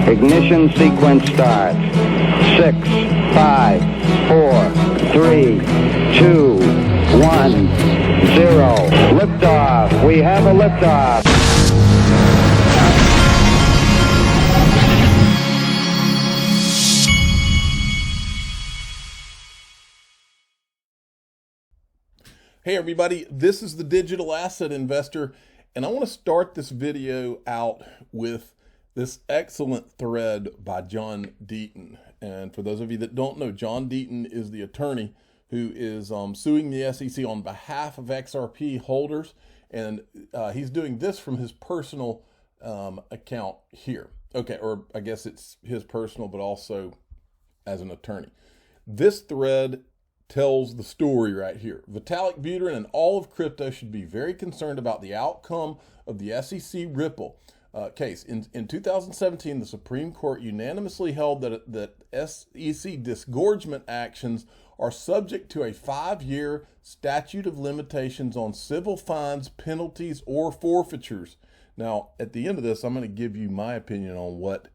Ignition sequence starts. 6, 5, 4, 3, 2, 1, 0. Liftoff. We have a liftoff. Hey everybody, this is the Digital Asset Investor, and I want to start this video out with this excellent thread by John Deaton. And for those of you that don't know, John Deaton is the attorney who is suing the SEC on behalf of XRP holders, and he's doing this from his personal account here. Okay, or I guess it's his personal, but also as an attorney. This thread tells the story right here. Vitalik Buterin and all of crypto should be very concerned about the outcome of the SEC Ripple case. In 2017, the Supreme Court unanimously held that SEC disgorgement actions are subject to a 5-year statute of limitations on civil fines, penalties, or forfeitures. How, at the end of this, I'm going to give you my opinion on what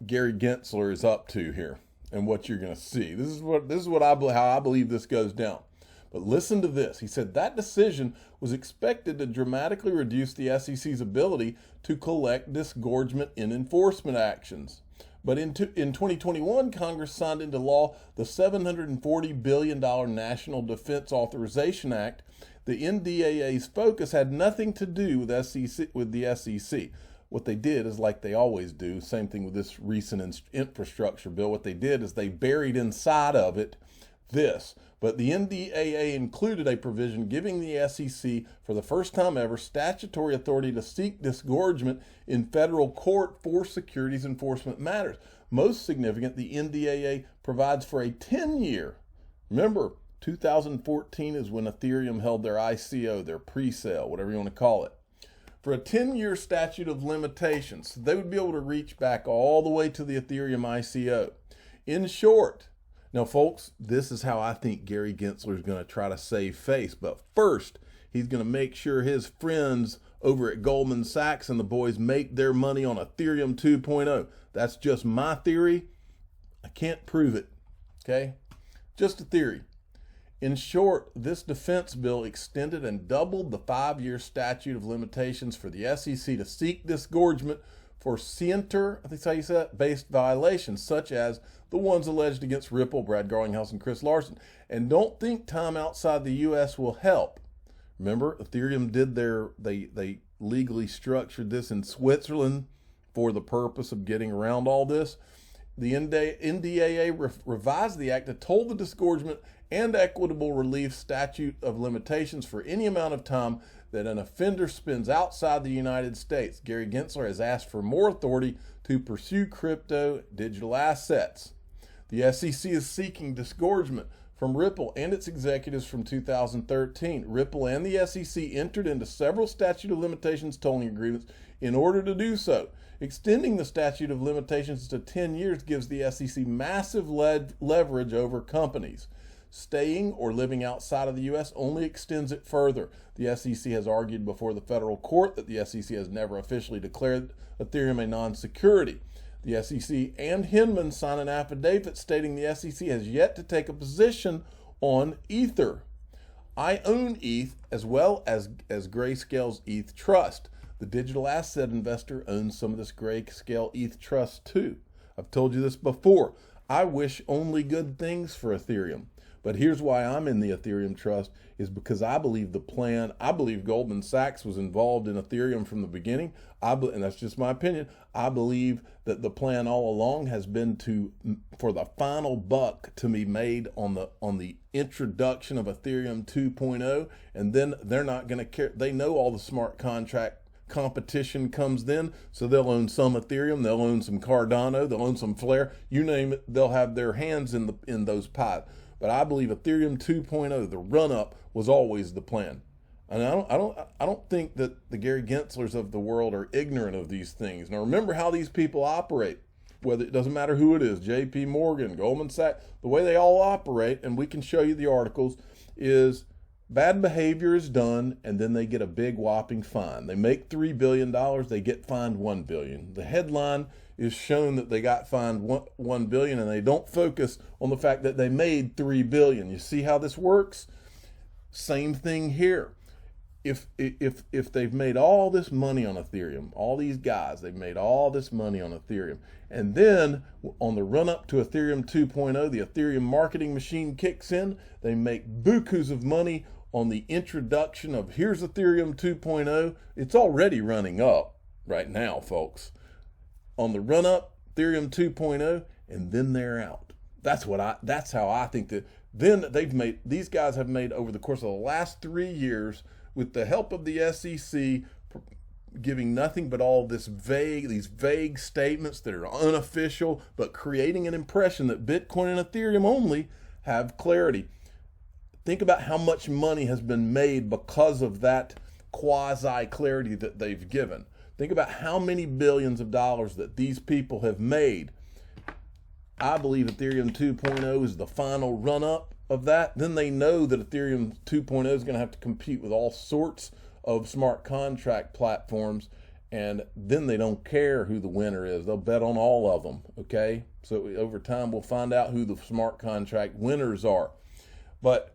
Gary Gensler is up to here and what you're going to see. This is how I believe this goes down. But listen to this. He said that decision was expected to dramatically reduce the SEC's ability to collect disgorgement in enforcement actions. But in 2021, Congress signed into law the $740 billion National Defense Authorization Act. The NDAA's focus had nothing to do with the SEC. What they did is, like they always do, same thing with this recent infrastructure bill, what they did is they buried inside of it this. But the NDAA included a provision giving the SEC, for the first time ever, statutory authority to seek disgorgement in federal court for securities enforcement matters. Most significant, the NDAA provides for a 10-year. Remember, 2014 is when Ethereum held their ICO, their pre-sale, whatever you want to call it. For a 10-year statute of limitations. So they would be able to reach back all the way to the Ethereum ICO. In short, now folks, this is how I think Gary Gensler is going to try to save face. But first, he's going to make sure his friends over at Goldman Sachs and the boys make their money on Ethereum 2.0. That's just my theory. I can't prove it, okay? Just a theory. In short, this defense bill extended and doubled the 5-year statute of limitations for the SEC to seek disgorgement for scienter, I think that's how you say it, based violations, such as the ones alleged against Ripple, Brad Garlinghouse, and Chris Larson. And don't think time outside the U.S. will help. Remember, Ethereum did they legally structured this in Switzerland for the purpose of getting around all this. The NDAA revised the act that told the disgorgement and equitable relief statute of limitations for any amount of time that an offender spends outside the United States. Gary Gensler has asked for more authority to pursue crypto digital assets. The SEC is seeking disgorgement from Ripple and its executives from 2013. Ripple and the SEC entered into several statute of limitations tolling agreements in order to do so. Extending the statute of limitations to 10 years gives the SEC massive leverage over companies. Staying or living outside of the U.S. only extends it further. The SEC has argued before the federal court that the SEC has never officially declared Ethereum a non-security. The SEC and Hinman signed an affidavit stating the SEC has yet to take a position on Ether. I own ETH as well as Grayscale's ETH Trust. The digital asset investor owns some of this Grayscale ETH Trust too. I've told you this before. I wish only good things for Ethereum. But here's why I'm in the Ethereum Trust, is because I believe the plan, I believe Goldman Sachs was involved in Ethereum from the beginning, and that's just my opinion. I believe that the plan all along has been for the final buck to be made on the introduction of Ethereum 2.0, and then they're not going to care. They know all the smart contract competition comes then, so they'll own some Ethereum, they'll own some Cardano, they'll own some Flare, you name it, they'll have their hands in those pies. But I believe Ethereum 2.0, the run-up, was always the plan. And I don't think that the Gary Genslers of the world are ignorant of these things. Now remember how these people operate. Whether it doesn't matter who it is, J.P. Morgan, Goldman Sachs, the way they all operate, and we can show you the articles, is Bad behavior is done, and then they get a big whopping fine. They make $3 billion, they get fined $1 billion. The headline is shown that they got fined $1 billion, and they don't focus on the fact that they made $3 billion. You see how this works? Same thing here. If they've made all this money on Ethereum, all these guys, they've made all this money on Ethereum, and then on the run up to Ethereum 2.0, the Ethereum marketing machine kicks in, they make bukus of money on the introduction of here's Ethereum 2.0. It's already running up right now, folks. On the run up, Ethereum 2.0, and then they're out. That's how I think that then these guys have made over the course of the last 3 years, with the help of the SEC, giving nothing but all these vague statements that are unofficial, but creating an impression that Bitcoin and Ethereum only have clarity. Think about how much money has been made because of that quasi-clarity that they've given. Think about how many billions of dollars that these people have made. I believe Ethereum 2.0 is the final run-up of that. Then they know that Ethereum 2.0 is going to have to compete with all sorts of smart contract platforms, and then they don't care who the winner is. They'll bet on all of them, okay? So over time, we'll find out who the smart contract winners are. But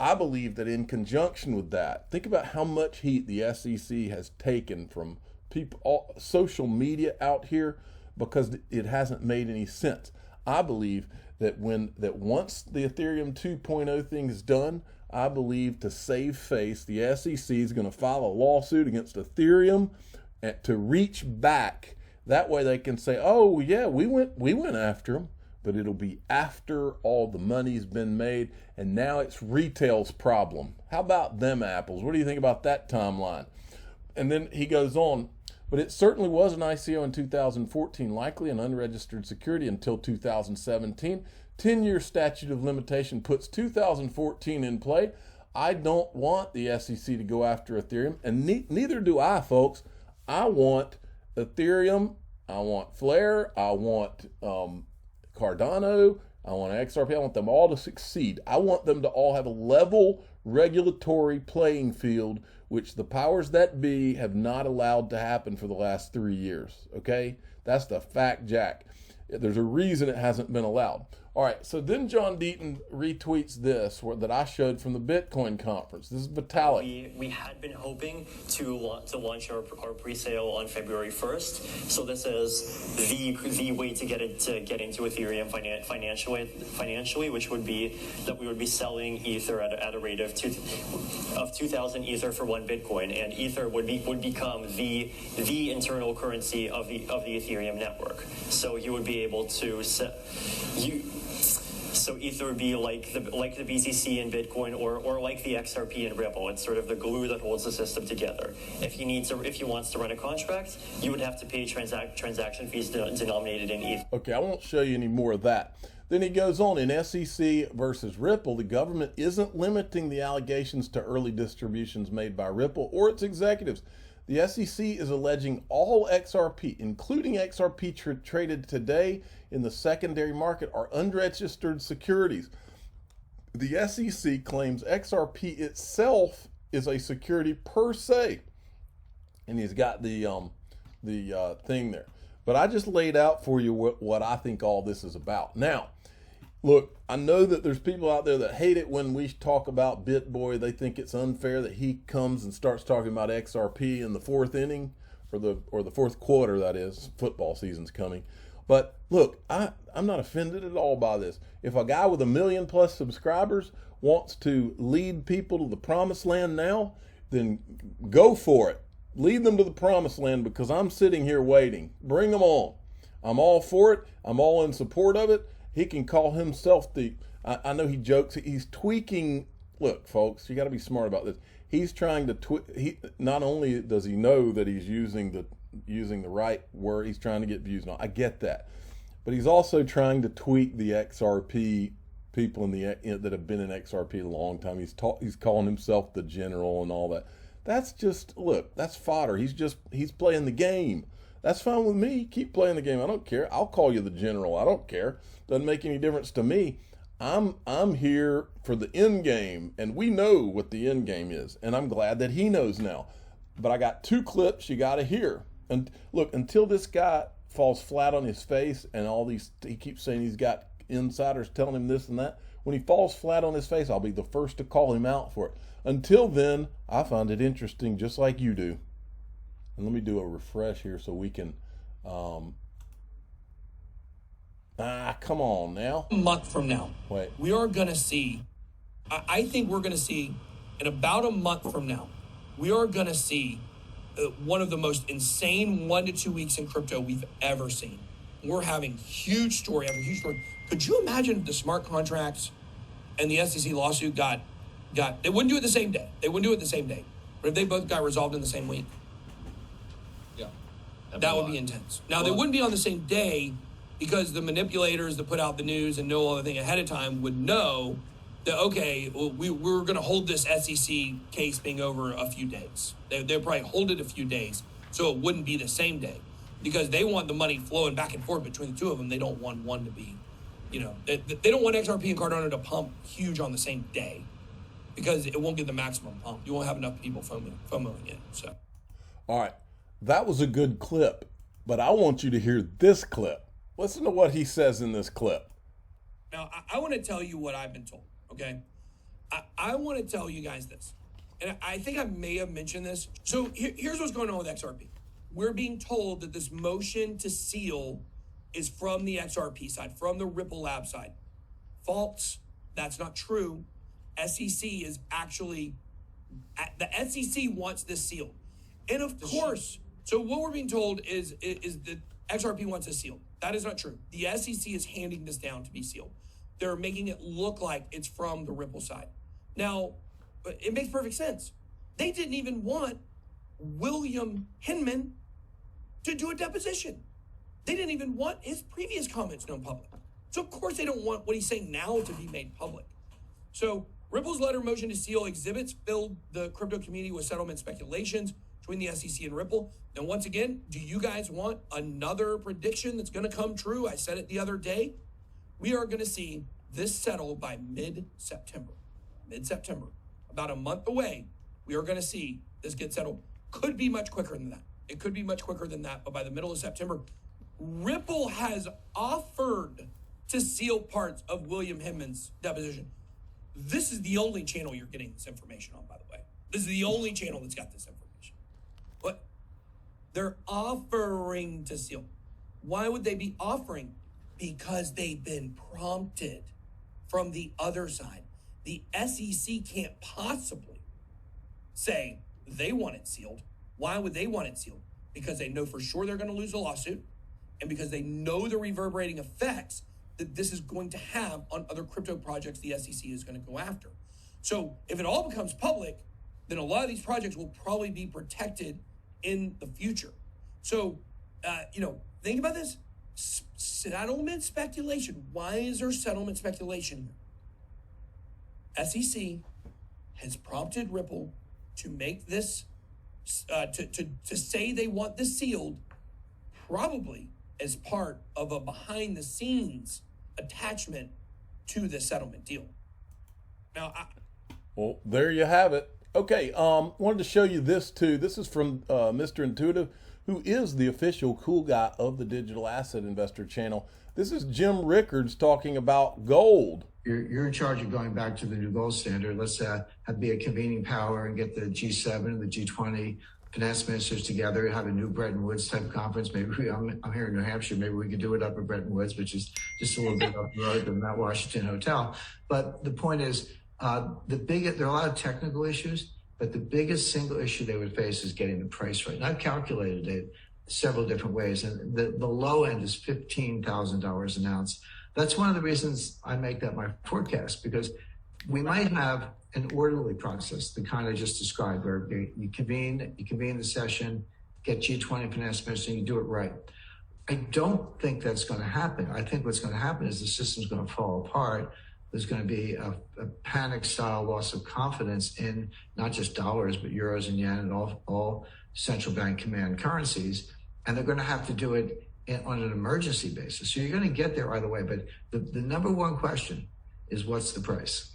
I believe that in conjunction with that, think about how much heat the SEC has taken from people, social media out here, because it hasn't made any sense. I believe that once the Ethereum 2.0 thing is done, I believe to save face, the SEC is going to file a lawsuit against Ethereum to reach back. That way they can say, oh yeah, we went after them, but it'll be after all the money's been made, and now it's retail's problem. How about them apples? What do you think about that timeline? And then he goes on, but it certainly was an ICO in 2014, likely an unregistered security until 2017. 10-year statute of limitation puts 2014 in play. I don't want the SEC to go after Ethereum, and neither do I, folks. I want Ethereum, I want Flare, I want Cardano, I want XRP, I want them all to succeed. I want them to all have a level regulatory playing field, which the powers that be have not allowed to happen for the last 3 years, okay? That's the fact, Jack. There's a reason it hasn't been allowed. All right, so then John Deaton retweets this that I showed from the Bitcoin conference. This is Vitalik. We had been hoping to launch our pre-sale on February 1st. So this is the way to get into Ethereum financially, which would be that we would be selling Ether at a rate of 2,000 Ether for 1 Bitcoin, and Ether would become the internal currency of the Ethereum network. So you would be able to So Ether would be like the BTC in Bitcoin, or like the XRP in Ripple. It's sort of the glue that holds the system together. If he wants to run a contract, you would have to pay transaction fees denominated in Ether. Okay, I won't show you any more of that. Then he goes on, in SEC versus Ripple, the government isn't limiting the allegations to early distributions made by Ripple or its executives. The SEC is alleging all XRP, including XRP traded today in the secondary market, are unregistered securities. The SEC claims XRP itself is a security per se, and he's got the thing there. But I just laid out for you what I think all this is about. Now, look, I know that there's people out there that hate it when we talk about BitBoy. They think it's unfair that he comes and starts talking about XRP in the fourth inning, or the fourth quarter, that is. Football season's coming. But look, I'm not offended at all by this. If a guy with 1 million plus subscribers wants to lead people to the promised land now, then go for it. Lead them to the promised land, because I'm sitting here waiting. Bring them on. I'm all for it. I'm all in support of it. He can call himself I know he jokes, he's tweaking. Look, folks, you got to be smart about this. He's trying to not only does he know that he's using the right word, he's trying to get views. I get that. But he's also trying to tweak the XRP people that have been in XRP a long time. He's calling himself the general and all that. That's just, look, that's fodder. He's playing the game. That's fine with me. Keep playing the game. I don't care. I'll call you the general. I don't care. Doesn't make any difference to me. I'm here for the end game, and we know what the end game is, and I'm glad that he knows now. But I got two clips you got to hear. And look, until this guy falls flat on his face, and he keeps saying he's got insiders telling him this and that. When he falls flat on his face, I'll be the first to call him out for it. Until then, I find it interesting, just like you do. And let me do a refresh here so we can. Come on now. A month from now, Wait. we are going to see, I think we're going to see, in about a month from now, we are going to see one of the most insane 1 to 2 weeks in crypto we've ever seen. We're having huge story after huge story. Could you imagine if the smart contracts and the SEC lawsuit got, they wouldn't do it the same day. They wouldn't do it the same day. But if they both got resolved in the same week, Yeah. that would be intense. Now, they wouldn't be on the same day, because the manipulators that put out the news and know all the thing ahead of time would know that, okay, well, we're going to hold this SEC case being over a few days. They'll probably hold it a few days, so it wouldn't be the same day, because they want the money flowing back and forth between the two of them. They don't want one to be, they don't want XRP and Cardano to pump huge on the same day, because it won't get the maximum pump. You won't have enough people FOMOing it. So, All right, that was a good clip, but I want you to hear this clip. Listen to what he says in this clip. now I want to tell you what I've been told, okay? I want to tell you guys this, and I think I may have mentioned this. So here's what's going on with XRP. We're being told that this motion to seal is from the XRP side, from the Ripple Lab side. False. That's not true. SEC is actually, the SEC wants this sealed. And of course, so what we're being told is that XRP wants this sealed. That is not true. The SEC is handing this down to be sealed. They're making it look like it's from the Ripple side. Now, it makes perfect sense. They didn't even want William Hinman to do a deposition. They didn't even want his previous comments known public. So of course they don't want what he's saying now to be made public. So Ripple's letter motion to seal exhibits filled the crypto community with settlement speculations between the SEC and Ripple. And once again, do you guys want another prediction that's going to come true? I said it the other day. We are going to see this settle by mid-September. Mid-September, about a month away, we are going to see this get settled. Could be much quicker than that. It could be much quicker than that, but by the middle of September, Ripple has offered to seal parts of William Hinman's deposition. This is the only channel you're getting this information on, by the way. This is the only channel that's got this information. But they're offering to seal. Why would they be offering? Because they've been prompted from the other side. The SEC can't possibly say they want it sealed. Why would they want it sealed? Because they know for sure they're going to lose a lawsuit, and because they know the reverberating effects that this is going to have on other crypto projects the SEC is going to go after. So if it all becomes public, then a lot of these projects will probably be protected in the future. So, think about this. Settlement speculation. Why is there settlement speculation here? SEC has prompted Ripple to make this, to say they want this sealed, probably as part of a behind-the-scenes attachment to the settlement deal. Now, Well, there you have it. Okay, wanted to show you this too. This is from Mr. Intuitive, who is the official cool guy of the Digital Asset Investor channel. This is Jim Rickards talking about gold. You're in charge of going back to the new gold standard. Let's be a convening power and get the G7 and the G20 finance ministers together, have a new Bretton Woods type conference. Maybe I'm here in New Hampshire. Maybe we could do it up at Bretton Woods, which is just a little bit up the road than that Washington hotel. But the point is, there are a lot of technical issues, but the biggest single issue they would face is getting the price right. And I've calculated it several different ways, and the low end is $15,000 an ounce. That's one of the reasons I make that my forecast, because we might have an orderly process, the kind I just described, where you convene the session, get G20 finance minister, and you do it right. I don't think that's going to happen. I think what's going to happen is the system's going to fall apart. There's going to be a panic-style loss of confidence in not just dollars, but euros and yen and all central bank command currencies. And they're going to have to do it on an emergency basis. So you're going to get there either way. But the number one question is what's the price?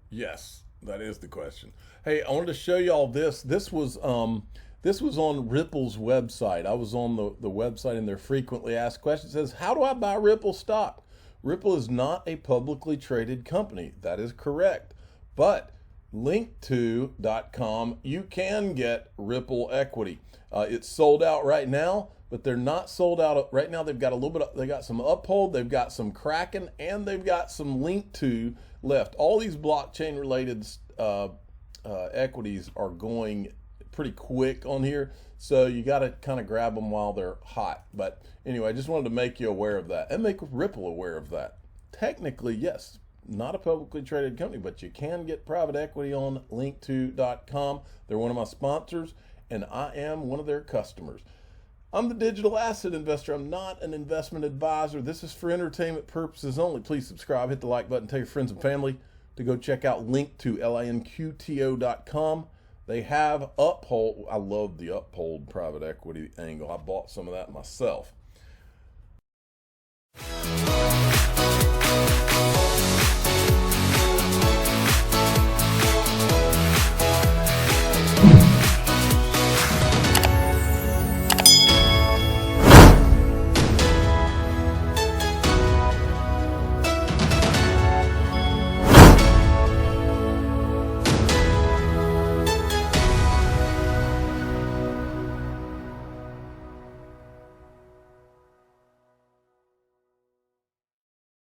Yes, that is the question. Hey, I wanted to show y'all this. This was on Ripple's website. I was on the website and their frequently asked questions. It says, how do I buy Ripple stock? Ripple is not a publicly traded company. That is correct. But linkto.com, you can get Ripple equity. It's sold out right now, but they're not sold out right now. They've got a little bit, they got some Uphold, they've got some Kraken, and they've got some Linkto left. All these blockchain related equities are going pretty quick on here, so you got to kind of grab them while they're hot. But anyway, I just wanted to make you aware of that and make Ripple aware of that. Technically, yes, not a publicly traded company, but you can get private equity on linkto.com. They're one of my sponsors, and I am one of their customers. I'm the digital asset investor. I'm not an investment advisor. This is for entertainment purposes only. Please subscribe, hit the like button, tell your friends and family to go check out Linkto, linkto.com. They have Uphold. I love the Uphold private equity angle. I bought some of that myself.